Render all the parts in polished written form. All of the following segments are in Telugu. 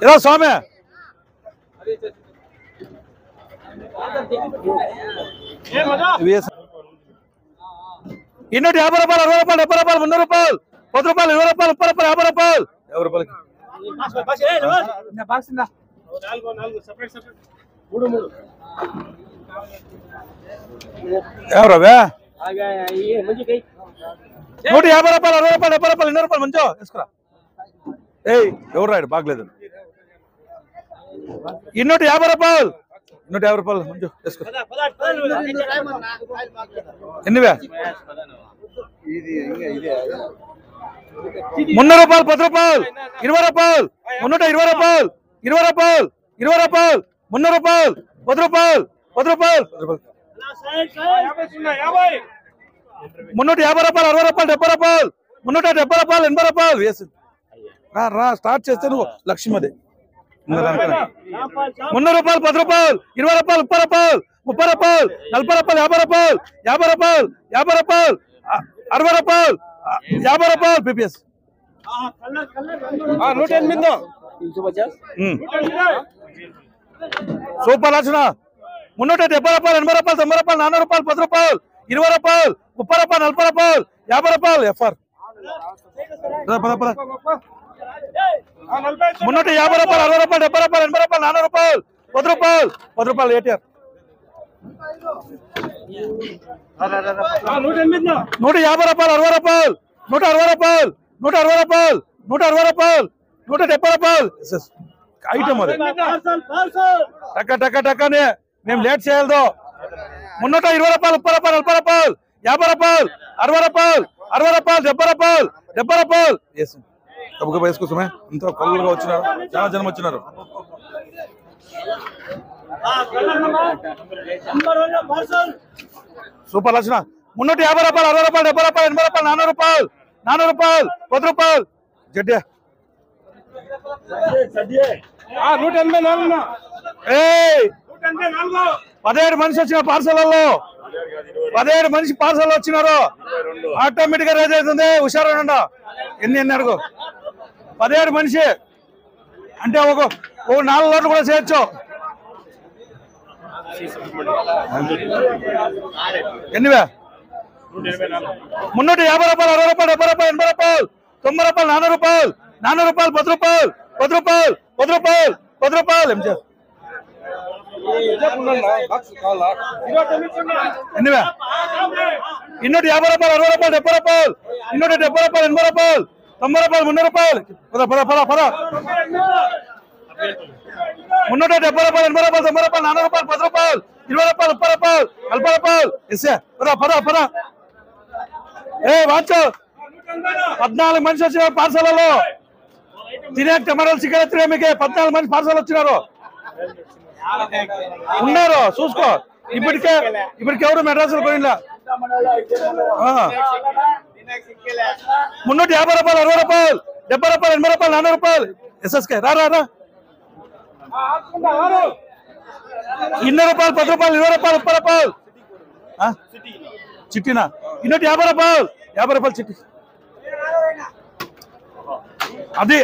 ఇలా స్వామి ఇన్నోటి 50 రూపాయలు 60 రూపాయలు 70 రూపాయలు 300 రూపాయలు 10 రూపాయలు 20 రూపాయలు 30 రూపాయలు 50 రూపాయలు 50 రూపాయలకి ఎవరవే 150 రూపాయలు 60 రూపాయలు 70 రూపాయలు 200 రూపాయలు మంచో తీసుకురా. ఏయ్ ఎవరు రాడు బాగలేదు. ఇన్నోటి 50 రూపాయలు 150 రూపాయలు మంచో తీసుకురా. ఎన్నివే 300 రూపాయలు 10 రూపాయలు 20 రూపాయలు 320 రూపాయలు 20 రూపాయలు 20 రూపాయలు 300 రూపాయలు 10 రూపాయలు 10 రూపాయలు 350 రూపాయలు 60 రూపాయలు 70 రూపాయలు 370 రూపాయలు 80 రూపాయలు వేసి రా స్టార్ట్ చేస్తే నువ్వు లక్ష్మదే. 300 రూపాయలు 10 రూపాయలు 20 రూపాయలు 30 రూపాయలు 30 రూపాయలు 40 రూపాయలు 50 రూపాయలు 50 రూపాయలు 50 రూపాయలు 60 రూపాయలు 50 రూపాయలు పీపీఎస్ 108 సూపర్ లక్షణ 370 రూపాయలు 80 రూపాయలు 90 రూపాయలు 400 రూపాయలు 10 రూపాయలు 20 రూపాయలు 30 రూపాయలు 40 రూపాయలు 50 రూపాయలు ఎఫ్ఆర్ 350 రూపాయలు 60 రూపాయలు 70 రూపాయలు 80 రూపాయలు 400 రూపాయలు 10 రూపాయలు 10 రూపాయలు ఏటీఆర్ 150 రూపాయలు 60 రూపాయలు 160 రూపాయలు 160 రూపాయలు 160 రూపాయలు 170 రూపాయలు ఐటమ్ అది టక్క టక్క టక్కనే మేము లేట్ చేయలేదు. 320 రూపాయలు 30 రూపాయలు 40 రూపాయలు 50 రూపాయలు 60 రూపాయలు 60 రూపాయలు 70 రూపాయలు 70 రూపాయలు కబుక వేసుకోసమే అంత కళ్ళుగా వచ్చినారు చాలా జనం వచ్చినారు. సూపర్ లక్షణ 350 రూపాయలు 60 రూపాయలు 70 రూపాయలు 80 రూపాయలు 400 రూపాయలు 400 రూపాయలు 10 రూపాయలు జడ్డే 17 మనిషి వచ్చిన పార్సల్లో 17 మనిషి పార్సల్ వచ్చినారు. ఆటోమేటిక్ గా రేజ్ అవుతుంది. హుషారు ఎన్ని అడుగు 17 మనిషి అంటే ఒక 4 లోట్లు కూడా చేయొచ్చు. ఎన్నివే 350 రూపాయలు 60 రూపాయలు 70 రూపాయలు 80 రూపాయలు 90 రూపాయలు 400 రూపాయలు 400 రూపాయలు 10 రూపాయలు 10 రూపాయలు 10 రూపాయలు 10 రూపాయలు ఎంచే ఎన్నివే 250 రూపాయలు 60 రూపాయలు 70 రూపాయలు 270 రూపాయలు 80 రూపాయలు 90 రూపాయలు 300 రూపాయలు 370 రూపాయలు 80 రూపాయలు 90 రూపాయలు 400 రూపాయలు 10 రూపాయలు 20 రూపాయలు 30 రూపాయలు 40 రూపాయలు ఎస్సే పద వాచో 14 మనిషి వచ్చిన పార్సల్లో తినే టమాటాలు చికెన్ తినే మీకు 14 మంది పార్సల్ వచ్చినారు ఉన్నారు చూసుకో. ఇప్పటికెవరు మెడ్రాసులు పోయిందా 350 రూపాయలు 60 రూపాయలు 70 రూపాయలు 80 రూపాయలు 400 రూపాయలు ఎస్ఎస్కే రా 200 రూపాయలు 10 రూపాయలు 20 రూపాయలు 30 రూపాయలు చిట్టినా 250 రూపాయలు 50 రూపాయలు చిట్టి అది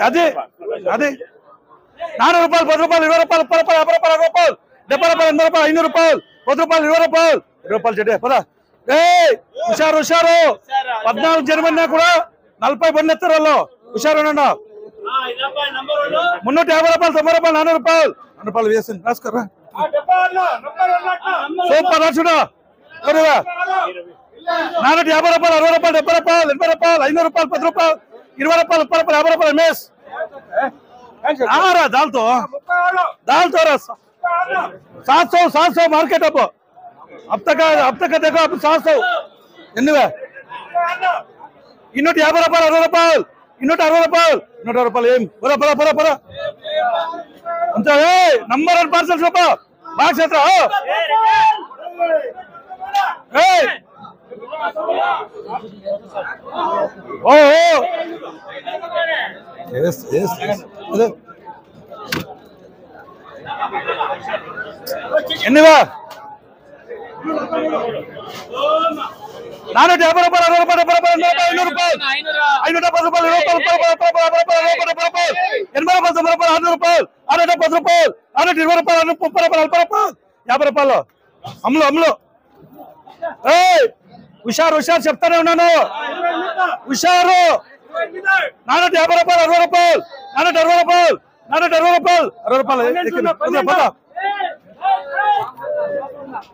400 రూపాయలు 10 రూపాయలు 20 రూపాయలు 30 రూపాయలు 50 రూపాయలు 60 రూపాయలు 70 రూపాయలు 80 రూపాయలు 500 రూపాయలు 10 రూపాయలు 20 రూపాయలు 20 రూపాయలు చెడ్డే పదా. హుషారు 14 జనమన్నా కూడా 40 బండి ఎత్తారు వాళ్ళు. హుషారు 350 రూపాయలు 90 రూపాయలు 400 రూపాయలు 100 రూపాయలు వేసింది రాసుకోరా. సూపర్ రాసుడా 450 రూపాయలు 60 రూపాయలు 70 రూపాయలు 80 రూపాయలు 500 రూపాయలు 10 రూపాయలు 20 రూపాయలు 30 రూపాయలు 50 రూపాయలు మేస్ दाल तो रस 700 मार्केट अब तक देखो अब 700 ఎన్నివే 250 రూపాయలు 60 రూపాయలు 260 రూపాయలు 160 రూపాయలు ఏం పద అంతే నంబర్ 1 పార్సల్ షాప్ బాక్స్ ఎత్రా ఓ yes ఎన్నివా 450 రూపాయలు 60 రూపాయలు 70 రూపాయలు 500 రూపాయలు 510 రూపాయలు 20 రూపాయలు 80 రూపాయలు 90 రూపాయలు 100 రూపాయలు 610 రూపాయలు 620 రూపాయలు 30 రూపాయలు 40 రూపాయలు 50 రూపాయలు అమ్ములు హుషారు చెప్తానే ఉన్నాను హుషారు 450 రూపాయలు 60 రూపాయలు 460 రూపాయలు 460 రూపాయలు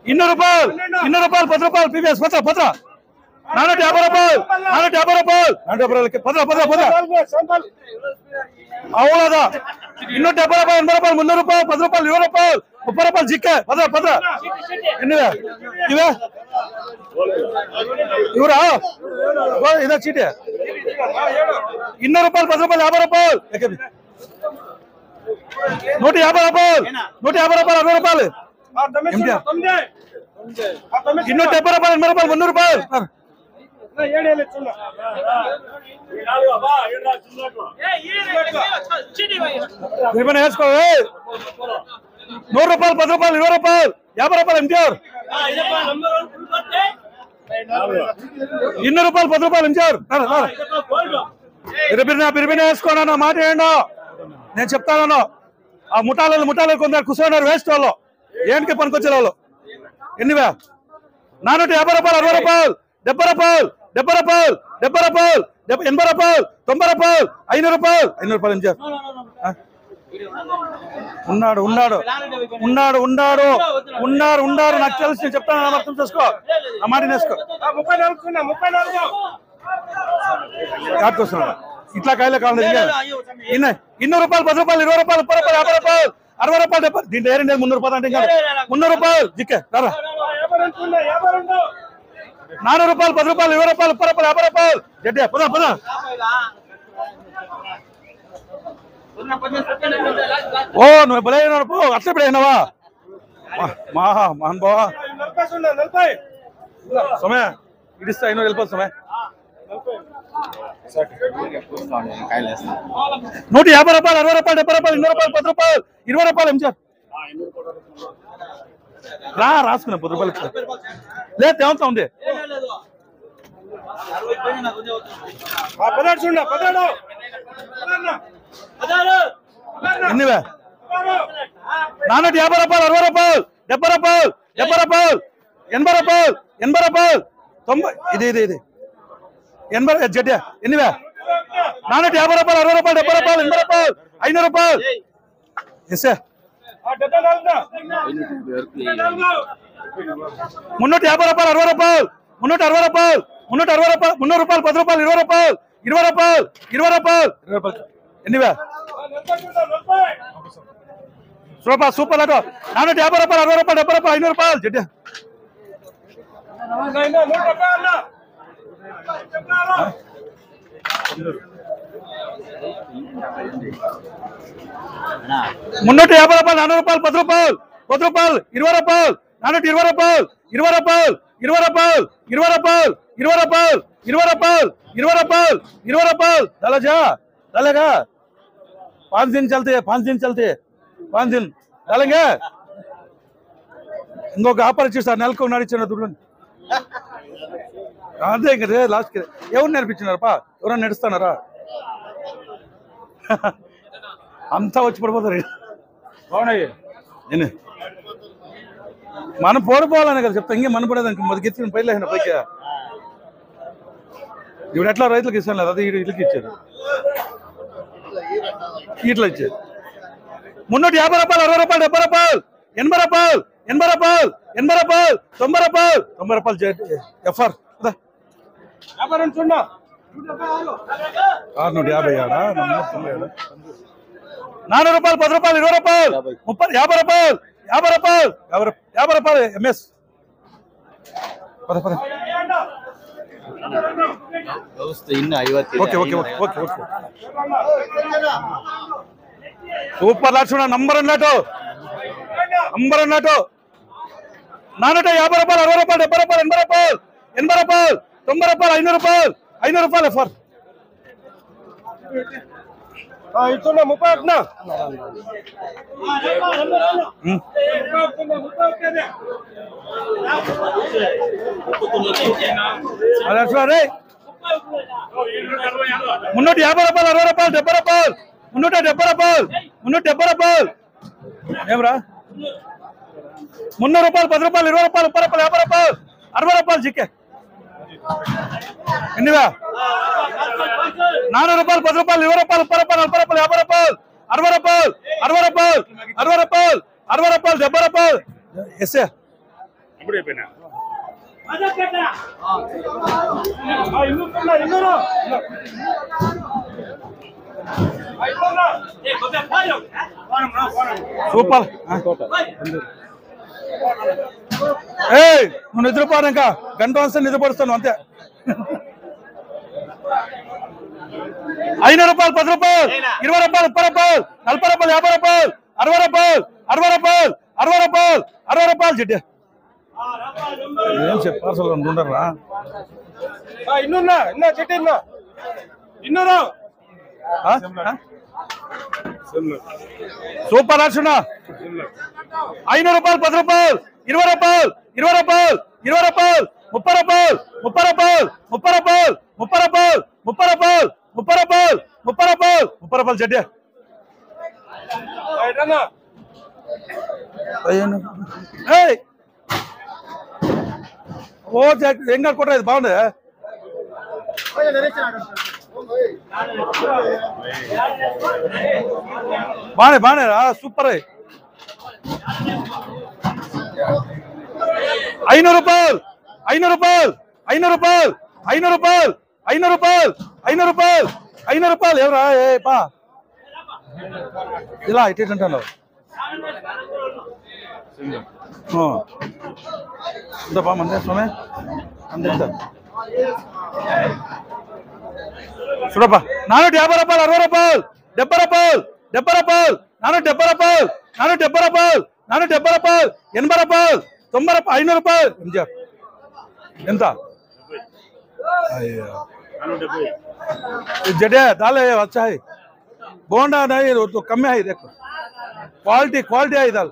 60 రూపాయలు 200 రూపాయలు 10 రూపాయలు పీవీఎస్ పత్ర 450 రూపాయలు 450 రూపాయలు 10 అవునదా 270 రూపాయలు 80 రూపాయలు 300 రూపాయలు 10 రూపాయలు 20 రూపాయలు 30 రూపాయలు జిక్కే పద ఎన్నివే ఇవే ఇవరా ఇదా చీటే 200 రూపాయలు 10 రూపాయలు 50 రూపాయలు 150 రూపాయలు 60 రూపాయలు 270 రూపాయలు 80 రూపాయలు 300 రూపాయలు వేసుకో 100 రూపాయలు 10 రూపాయలు 20 రూపాయలు 50 రూపాయలు ఎంటీఆర్ 200 రూపాయలు 10 రూపాయలు ఎంటీఆర్ బిరిబిన వేసుకోనా మాట ఏంటో నేను చెప్తాను ఆ ముఠాలు కొందరు కూర్చోన్నారు వేస్ట్ వాళ్ళు ఏంటికి పనికొచ్చే వాళ్ళు ఎన్నివే 450 రూపాయలు 60 రూపాయలు 70 రూపాయలు 70 రూపాయలు 80 రూపాయలు 80 రూపాయలు 90 రూపాయలు 500 రూపాయలు 500 రూపాయలు ఎంజాయ్ ఉన్నాడు నాకు తెలుసు నేను చెప్తాను అర్థం చేసుకో ఆ మాట నేసుకో కాటుకొస్తున్నాడు ఇట్లా కాయలే కావాలి 200 రూపాయలు 10 రూపాయలు 20 రూపాయలు 30 రూపాయలు 50 రూపాయలు 60 రూపాయలు 70 దీంట్లో ఏరండి 300 రూపాయలు అంటే 300 రూపాయలు జిక్కే రారా 400 రూపాయలు 10 రూపాయలు 20 రూపాయలు 30 రూపాయలు 50 రూపాయలు జడ్డే పద ఓ నువ్వు బలైన పో అట్లా పడైనావా మహాన్ బావా సమయ ఇడిస్తా 500 వెళ్ళిపోతుంది సమయ 150 రూపాయలు 60 రూపాయలు 70 రూపాయలు 200 రూపాయలు 10 రూపాయలు 20 రూపాయలు ఎంచారు రాసుకున్నా 10 రూపాయలు లేదు తేవతా ఉంది ఎన్నివే 450 రూపాయలు 60 రూపాయలు 70 రూపాయలు 80 రూపాయలు 80 రూపాయలు 80 రూపాయలు 90 ఇది 80 జడ్డే ఎన్నివే 450 రూపాయలు 60 రూపాయలు 70 రూపాయలు 80 రూపాయలు 500 రూపాయలు ఎస్ఏ 350 రూపాయలు 60 రూపాయలు 360 రూపాయలు 300 రూపాయలు 10 రూపాయలు 20 రూపాయలు 20 రూపాయలు 20 రూపాయలు ఎన్నివే సూపర్ అటో 450 రూపాయలు 60 రూపాయలు 70 రూపాయలు 500 రూపాయలు జడ్డే మున్నూట 50 రూపాయలు 400 రూపాయలు 10 రూపాయలు 10 రూపాయలు 20 రూపాయలు 420 రూపాయలు 20 రూపాయలు 20 రూపాయలు 20 రూపాయలు 20 రూపాయలు 20 రూపాయలు 20 రూపాయలు 20 రూపాయలు डालेगा 5 दिन चलते 5 दिन डालेंगे ఇంకొక ఆఫర్ ఇచ్చేస్తారు నెలకు నడిచిన దుడ్డు అంతే కదా లాస్ట్ ఎవరు నేర్పించినారపా ఎవరన్నా నడుస్తున్నారా అంతా వచ్చి పడిపోతారు బాగున్నాయి నేను మనం పోడిపోవాలని కదా చెప్తా ఇంకే మన పడేదానికి మొదకెత్తుకుని పైలేసిన పైకి ఇప్పుడు ఎట్లా రైతులకు ఇస్తాను లేదు అది ఇట్లకి ఇచ్చారు ఇట్లా ఇచ్చారు 350 రూపాయలు 60 రూపాయలు 70 రూపాయలు 80 రూపాయలు 80 రూపాయలు 80 రూపాయలు 90 రూపాయలు 90 రూపాయలు ఎఫ్ఆర్ 650 ఆడా 400 రూపాయలు 10 రూపాయలు 20 రూపాయలు 30 50 రూపాయలు 50 రూపాయలు 50 రూపాయలు ఎంఎస్ సూపర్ లక్షణ నంబర్ అన్నట్టు 450 రూపాయలు 60 రూపాయలు 70 రూపాయలు 80 రూపాయలు 80 రూపాయలు 90 రూపాయలు 500 రూపాయలు 500 రూపాయలు ఎఫర్ ఇస్తున్నా 31 350 రూపాయలు 60 రూపాయలు 70 రూపాయలు 370 రూపాయలు 370 రూపాయలు ఏమరా 300 రూపాయలు 10 రూపాయలు 20 రూపాయలు 30 రూపాయలు 50 రూపాయలు 60 రూపాయలు చిక్కే ఎన్నివా 400 రూపాయలు 10 రూపాయలు 20 రూపాయలు 30 రూపాయలు 40 రూపాయలు 50 రూపాయలు 60 రూపాయలు 60 రూపాయలు 60 రూపాయలు 60 రూపాయలు 70 రూపాయలు ఎస్ఏ ఇప్పుడు అయిపోయినా సూపర్ నువ్వు నిద్రపోను ఇంకా గంట వస్తే నిద్రపడుస్తాను అంతే 500 రూపాయలు 10 రూపాయలు 20 రూపాయలు 30 రూపాయలు 40 రూపాయలు 50 రూపాయలు 60 రూపాయలు 60 రూపాయలు 60 రూపాయలు 60 రూపాయలు చెట్టు ఏం చెప్పారు ఉండరా ఇన్నున్నా చెట్టు ఇన్నూరు సూపర్ అర్చునా 500 రూపాయలు 10 రూపాయలు 20 రూపాయలు 20 రూపాయలు 20 రూపాయలు 30 రూపాయలు 30 రూపాయలు 30 రూపాయలు 30 రూపాయలు 30 రూపాయలు 30 రూపాయలు 30 రూపాయలు 30 రూపాయలు చెడ్డ ఓ ఏం కట్టుకుంటా ఇది బాగుంది బానే సూపర్ 500 రూపాయలు 500 రూపాయలు 500 రూపాయలు 500 రూపాయలు 500 రూపాయలు 500 రూపాయలు 500 రూపాయలు ఎవరా పా ఇలా ఇటంటాను ఇంతపా మంది స్వామి అంత చూడప్పా 450 రూపాయలు 60 రూపాయలు 70 రూపాయలు 70 రూపాయలు 470 రూపాయలు 470 రూపాయలు 470 రూపాయలు 80 రూపాయలు 90 రూపాయలు 500 రూపాయలు ఎంజాయ్ ఎంత जड़े दाल है अच्छा है बोंडा नहीं तो कम है देखो क्वालिटी क्वालिटी है दाल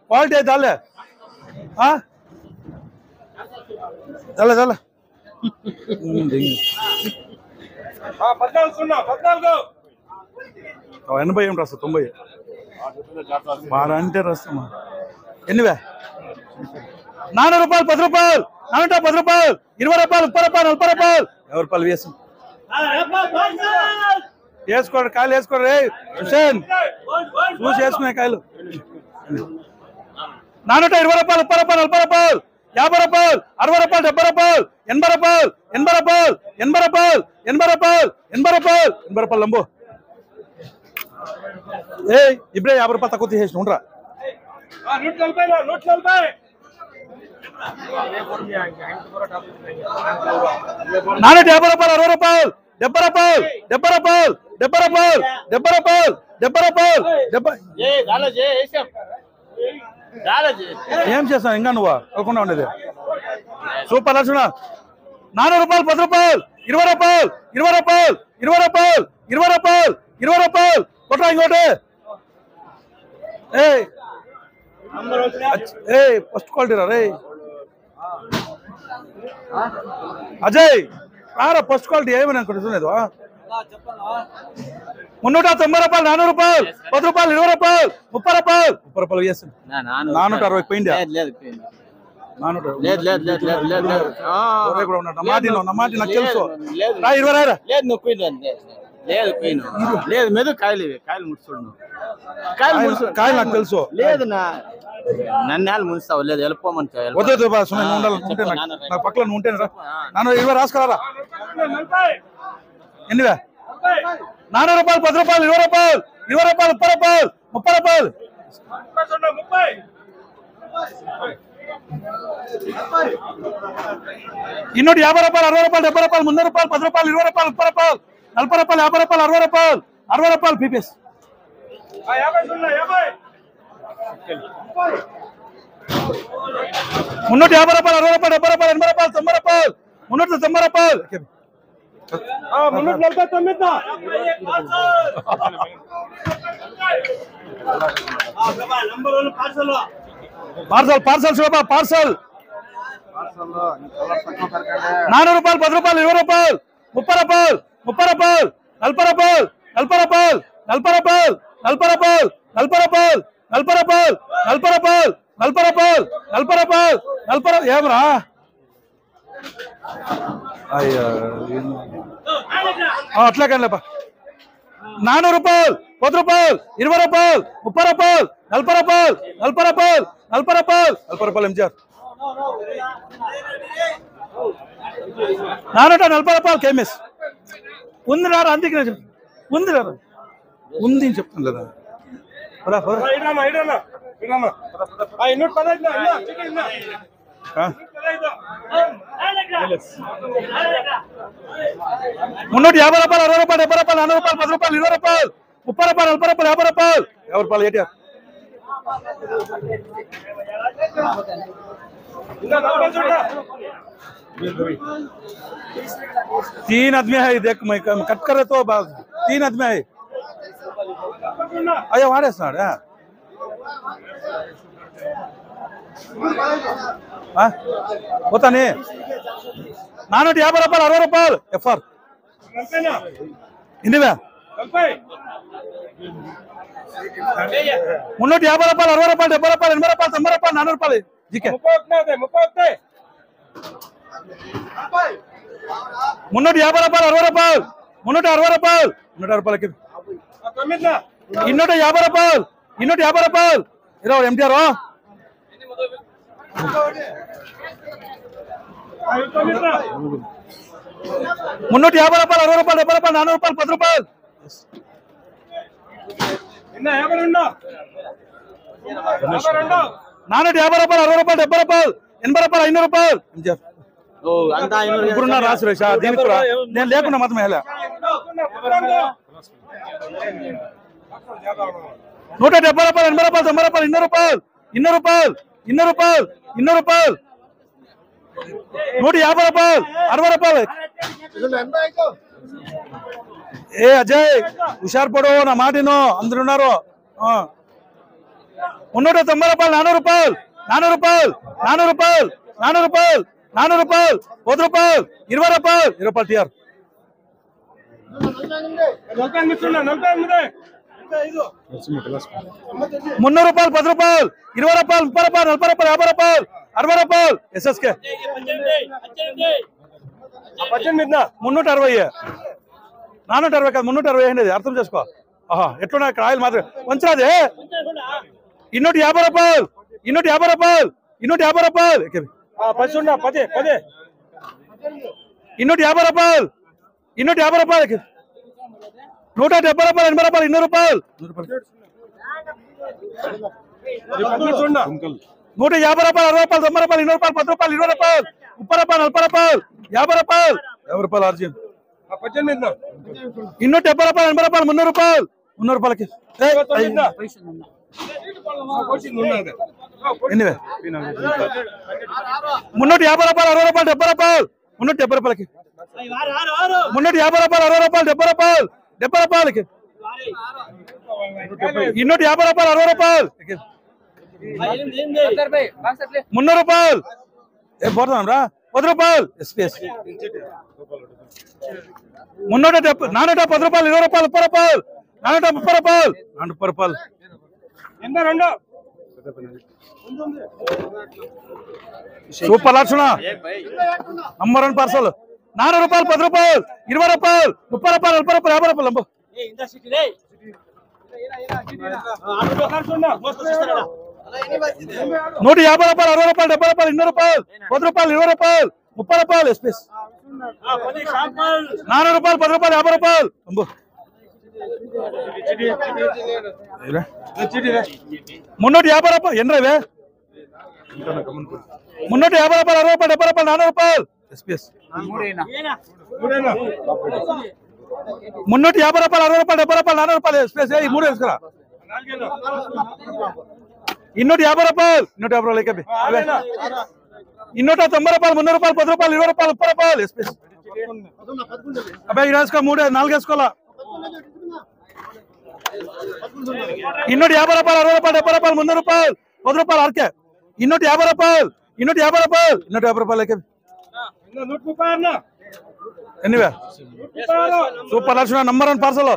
क्वालिटी है दाल है दाल दाल 80 ఏం రాస్తా 90 బాగా అంటే రాస్తామా ఎన్నివే 400 రూపాయలు 10 రూపాయలు 410 రూపాయలు 20 రూపాయలు 30 రూపాయలు 40 రూపాయలు ఎవరు రూపాయలు వేసుకోండి కాయలు వేసుకోండి రే హుసేన్ చూసి వేసుకునే కాయలు 420 రూపాయలు 30 రూపాయలు 40 రూపాయలు 50 రూపాయలు 60 రూపాయలు 70 రూపాయలు 80 రూపాయలు 80 రూపాయలు 80 రూపాయలు 80 రూపాయలు 80 రూపాయలు 80 రూపాయలు లంబో ఇప్పుడే 50 రూపాయలు తక్కువ తీసేసిన ఉండరా 450 రూపాయలు 60 రూపాయలు 70 రూపాయలు 70 రూపాయలు 70 రూపాయలు 70 రూపాయలు 70 రూపాయలు ఏం చేస్తాను ఇంకా నువ్వు కాకుండా ఉండేది సూపర్ లక్షణ 400 రూపాయలు 10 రూపాయలు 20 రూపాయలు 20 రూపాయలు 20 రూపాయలు 20 రూపాయలు 20 రూపాయలు కొట్రా ఇంకోటి ఫస్ట్ క్వాలిటీ రా రే అజయ్ రారా ఫస్ట్ క్వాలిటీ ఏమని అనుకుంటులేదు 390 రూపాయలు 400 రూపాయలు 10 రూపాయలు 20 రూపాయలు 30 రూపాయలు 30 రూపాయలు చేస్తాను 460 పోయింది నమ్మాటి నాకు తెలుసు 20 రారా లేదు మెదు కాయలు ముడుచుడు కాయలు నాకు తెలుసు లేదు నన్నేళ్ళు ముంచుతావు లేదు వెళ్ళిపోమంటే వద్దు నాకు పక్కన ఉంటే నాన్న 20 రాసుకురారా ఎన్నివే 400 రూపాయలు 10 రూపాయలు 20 రూపాయలు 20 రూపాయలు 30 రూపాయలు 30 రూపాయలు ఇన్నోటి 50 రూపాయలు 60 రూపాయలు 70 రూపాయలు 30 రూపాయలు 10 రూపాయలు 20 రూపాయలు 30 రూపాయలు 40 రూపాయలు 50 రూపాయలు 60 రూపాయలు 60 రూపాయలు పీపీఎస్ 350 రూపాయలు 60 రూపాయలు 70 రూపాయలు 80 రూపాయలు 90 రూపాయలు 390 రూపాయలు పార్సల్ పార్సల్ శోభ పార్సల్ 400 రూపాయలు 10 రూపాయలు 20 రూపాయలు 30 రూపాయలు 30 రూపాయలు 40 రూపాయలు 40 రూపాయలు 40 రూపాయలు 40 రూపాయలు 40 రూపాయలు 40 రూపాయలు 40 రూపాయలు 40 రూపాయలు 40 రూపాయలు 40 ఏమరా అయ్యా అట్లా కానిలేపా 400 రూపాయలు 10 రూపాయలు 20 రూపాయలు 30 రూపాయలు 40 రూపాయలు 40 రూపాయలు 40 రూపాయలు 40 రూపాయలు ఎంజార్ 440 రూపాయలు కేఎంఎస్ ఉంది రారా అందుకే ఉంది రారా ఉంది అని చెప్తాను లేదా మున్నూటి 50 రూపాయలు 60 రూపాయలు 70 రూపాయలు 40 రూపాయలు 10 రూపాయలు 20 రూపాయలు 30 రూపాయలు 40 రూపాయలు 50 రూపాయలు 50 రూపాయలు ఏటీఆర్ तीन आदमी है देख मैं कट करे तो 3 आदमी है अयो वाड़े साड़ होता नहीं 450 రూపాయలు 60 రూపాయలు ఎఫ్ఆర్ ఇన్నివే 350 రూపాయలు 60 రూపాయలు 70 రూపాయలు 80 రూపాయలు 90 రూపాయలు 400 రూపాయలు జీకే 350 రూపాయలు 60 రూపాయలు 360 రూపాయలు 160 రూపాయలకి 250 రూపాయలు 250 రూపాయలు 20 ఎంటీఆర్ 350 రూపాయలు 60 రూపాయలు 70 రూపాయలు 400 రూపాయలు 10 రూపాయలు 450 రూపాయలు 60 రూపాయలు 70 రూపాయలు 80 రూపాయలు 500 రూపాయలు ఇప్పుడున్న రా సురేష్ దీనికి కూడా నేను లేకుండా మాత్రం వెళ్ళా 170 రూపాయలు 80 రూపాయలు 90 రూపాయలు 200 రూపాయలు 200 రూపాయలు 200 రూపాయలు 200 రూపాయలు 150 రూపాయలు 60 రూపాయలు ఏ అజయ్ హుషారు పడు నా మాటిను అందరు ఉన్నారు 190 రూపాయలు 400 రూపాయలు 400 రూపాయలు 400 రూపాయలు 400 రూపాయలు 400 రూపాయలు 10 రూపాయలు 20 రూపాయలు 20 రూపాయలు టీఆర్ 300 రూపాయలు 10 రూపాయలు 20 రూపాయలు 30 రూపాయలు 40 రూపాయలు 50 రూపాయలు 60 రూపాయలు ఎస్ఎస్కే 360 460 కాదు 360 అనేది అర్థం చేసుకో ఎట్లున్నా ఇక్కడ ఆయిల్ మాత్రం మంచిరాదే 250 రూపాయలు 250 రూపాయలు 250 రూపాయలు 250 రూపాయలు 250 రూపాయలు 170 రూపాయలు 80 రూపాయలు 200 రూపాయలు 150 రూపాయలు 60 రూపాయలు 90 రూపాయలు 200 రూపాయలు 10 రూపాయలు 20 రూపాయలు 30 రూపాయలు 40 రూపాయలు 50 రూపాయలు 50 రూపాయలు అర్జున్ 270 రూపాయలు 80 రూపాయలు 300 రూపాయలు 300 రూపాయలకి ఎన్నివే 350 రూపాయలు 60 రూపాయలు 70 రూపాయలు 370 రూపాయలకి 350 రూపాయలు 60 రూపాయలు 70 రూపాయలు 70 రూపాయలకి 250 రూపాయలు 60 రూపాయలు 300 రూపాయలు ఏం పోతున్నాం రా 10 రూపాయలు ఎస్పీఎస్ 410 రూపాయలు 20 రూపాయలు 30 రూపాయలు 430 రూపాయలు 430 రూపాయలు సూపర్ లక్షణ నంబర్ 1 పార్సల్ 400 రూపాయలు 10 రూపాయలు 20 రూపాయలు 30 రూపాయలు 40 రూపాయలు 50 రూపాయలు అంబో 150 రూపాయలు 60 రూపాయలు 70 రూపాయలు 200 రూపాయలు 10 రూపాయలు 20 రూపాయలు 30 రూపాయలు ఎస్పీఎస్ 400 రూపాయలు 10 రూపాయలు 50 రూపాయలు అంబో 350 రూపాయలు ఎన్నవే 350 రూపాయలు 60 రూపాయలు 70 రూపాయలు 400 రూపాయలు ఎస్పీఎస్ 350 రూపాయలు 60 రూపాయలు 70 రూపాయలు 400 రూపాయలు ఎస్పీఎస్ ఈ మూడు వేసుకురా 250 రూపాయలు 250 రూపాయలు 290 రూపాయలు 300 రూపాయలు 10 రూపాయలు 20 రూపాయలు 30 రూపాయలు ఎస్పీఎస్ అబ్బాయి వేసుకో 3 4 వేసుకోవాలా ಇನ್ನೂటి 50 రూపాయలు 60 రూపాయలు 70 రూపాయలు 300 రూపాయలు 10 రూపాయలు అరకే ಇನ್ನೂటి 50 రూపాయలు ಇನ್ನೂటి 50 రూపాయలు 150 రూపాయలకి ఎన్నివే సూపర్ లక్ష్మణ నంబర్ 1 పార్సల్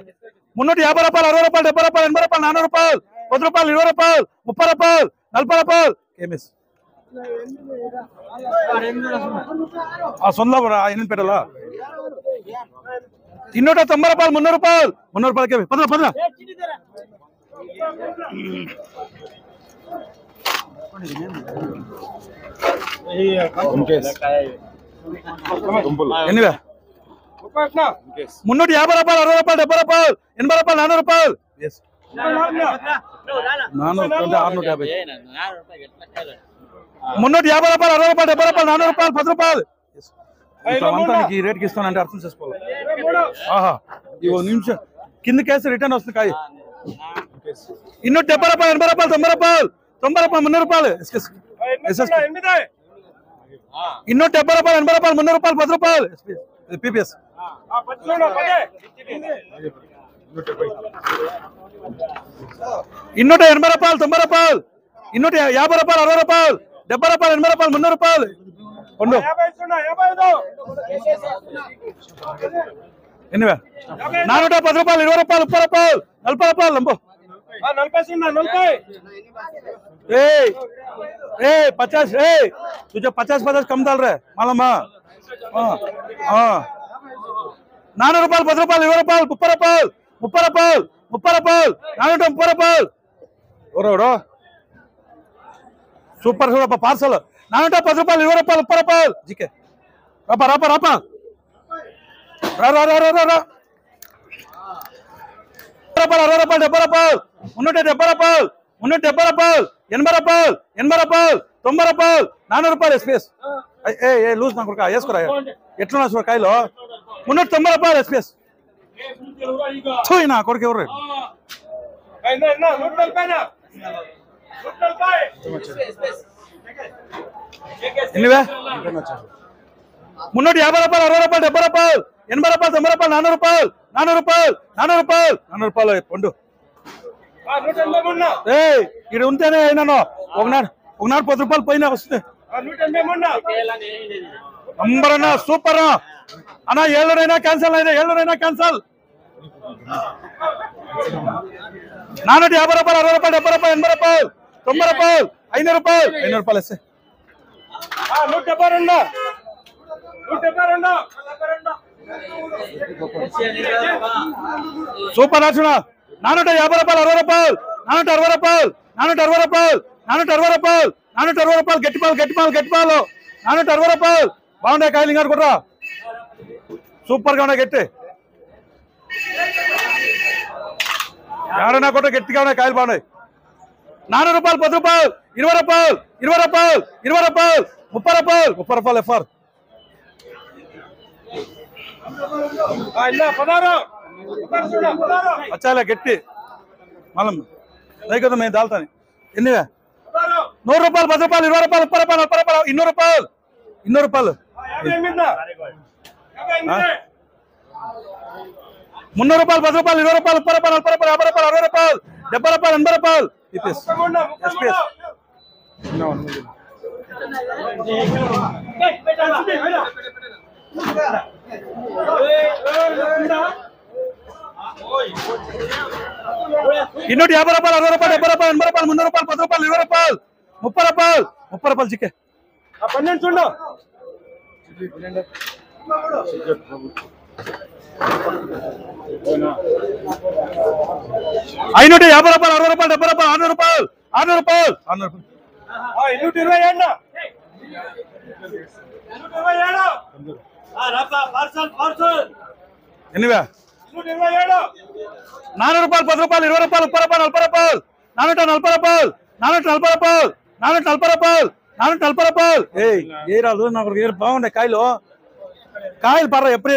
350 రూపాయలు 60 రూపాయలు 70 రూపాయలు 80 రూపాయలు 400 రూపాయలు 10 రూపాయలు 20 రూపాయలు 30 రూపాయలు 40 రూపాయలు కేమిస్ ఆ సొంత ఎన్ని పెట్టాలా ಇನ್ನೂట 90 రూపాయలు 300 రూపాయలు 300 రూపాయలకి 10 10 ఎన్నివే 350 రూపాయలు 60 రూపాయలు 70 రూపాయలు 80 రూపాయలు 400 రూపాయలు 350 రూపాయలు 60 రూపాయలు 70 రూపాయలు 400 రూపాయలు 10 రూపాయలు ఈ రేట్కి ఇస్తానంటే అర్థం చేసుకోవాలి ఆహా ఇవో నిమిషం కిందకేసి రిటర్న్ వస్తుంది కాయ ಇನ್ನೂటి 70 రూపాయలు 80 రూపాయలు 90 రూపాయలు 90 రూపాయలు 300 రూపాయలు ಇನ್ನೂటి 70 రూపాయలు 80 రూపాయలు 300 రూపాయలు 10 రూపాయలు పీపీఎస్ ಇನ್ನೂటి 80 రూపాయలు 90 రూపాయలు ಇನ್ನೂటి 50 రూపాయలు 60 రూపాయలు 70 రూపాయలు 80 రూపాయలు 300 రూపాయలు కొండు ఎన్నివే 410 రూపాయలు 20 రూపాయలు 30 రూపాయలు 40 రూపాయలు లంబో 50 तुझे 50 कम डाल रहे मालूम 400 రూపాయలు 10 రూపాయలు 20 రూపాయలు 30 రూపాయలు 30 రూపాయలు 30 రూపాయలు 430 రూపాయలు ఓరోడో సూపర్ సూపర్ పార్సల్ 410 రూపాయలు 20 రూపాయలు 30 రూపాయలు జీకే రాపా రాపా రాపా రా రా రా రా రా 60 రూపాయలు 70 రూపాయలు 370 రూపాయలు 370 రూపాయలు 80 రూపాయలు 80 రూపాయలు 90 రూపాయలు 400 రూపాయలు స్పేస్ ఏ లూజ్ నా కొడుక వేసుకోరా ఎట్లున్నా చూడ కాయలో 390 రూపాయలు స్పేస్ నా కొడుకు ఎవరు ఎన్నివే 350 రూపాయలు 60 రూపాయలు 70 రూపాయలు 80 రూపాయలు 90 రూపాయలు 400 రూపాయలు 400 రూపాయలు 400 రూపాయలు 400 రూపాయలు పండు ఇక్కడ ఉంటేనే అయినాను ఒకనాడు 10 రూపాయలు పైన వస్తుంది నంబర్ అన్నా సూపర్ అన్నా ఏళ్ళరైనా క్యాన్సల్ అయినా ఏళ్ళరైనా క్యాన్సల్ 450 రూపాయలు 60 రూపాయలు 70 రూపాయలు 80 రూపాయలు 90 రూపాయలు 500 రూపాయలు 500 రూపాయలు వస్తే 172 సూపర్ లక్ష్మణ 450 రూపాయలు 60 రూపాయలు 460 రూపాయలు 460 రూపాయలు 460 రూపాయలు 460 రూపాయలు గట్టిపాలు 460 రూపాయలు బాగుండే కాయలు ఇంకా కూడా సూపర్ గా ఉన్నాయి గట్టి ఎవరైనా కూడా గట్టిగా ఉన్నాయి కాయలు బాగున్నాయి 400 రూపాయలు 10 రూపాయలు 20 రూపాయలు 20 రూపాయలు 20 రూపాయలు 30 రూపాయలు 30 రూపాయలు ఎఫ్ఆర్ వచ్చాలే గట్టి మనం కదా మేము దాల్తాను ఎన్నివే 100 రూపాయలు 10 రూపాయలు 20 రూపాయలు 30 రూపాయలు 40 రూపాయలు 200 రూపాయలు 200 రూపాయలు 300 రూపాయలు 10 రూపాయలు 20 రూపాయలు 30 రూపాయలు 40 రూపాయలు 50 రూపాయలు 60 రూపాయలు 70 రూపాయలు 80 రూపాయలు ಇನ್ನೂటి 50 రూపాయలు 60 రూపాయలు 70 రూపాయలు 80 రూపాయలు 300 రూపాయలు 10 రూపాయలు 20 రూపాయలు 30 రూపాయలు 30 రూపాయలు చిక్కే 12 చూడు 550 రూపాయలు 60 రూపాయలు 70 రూపాయలు 600 రూపాయలు 600 రూపాయలు 227 ఎన్నివే 400 రూపాయలు 10 రూపాయలు 20 రూపాయలు 30 రూపాయలు 40 రూపాయలు 440 రూపాయలు 440 రూపాయలు 440 రూపాయలు 440 రూపాయలు ఏ రాదు నాకు బాగుండే కాయలు పర్ర ఎప్పుడు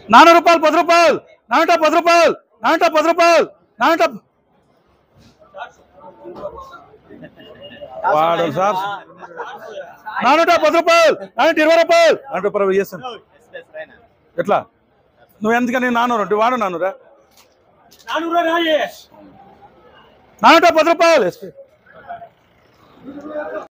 400 రూపాయలు 10 రూపాయలు 410 రూపాయలు 410 రూపాయలు 400 వాడు సార్ 410 రూపాయలు 420 రూపాయలు 420 చేస్తాను ఎట్లా నువ్వు ఎందుకని 400 వాడు 400 410 రూపాయలు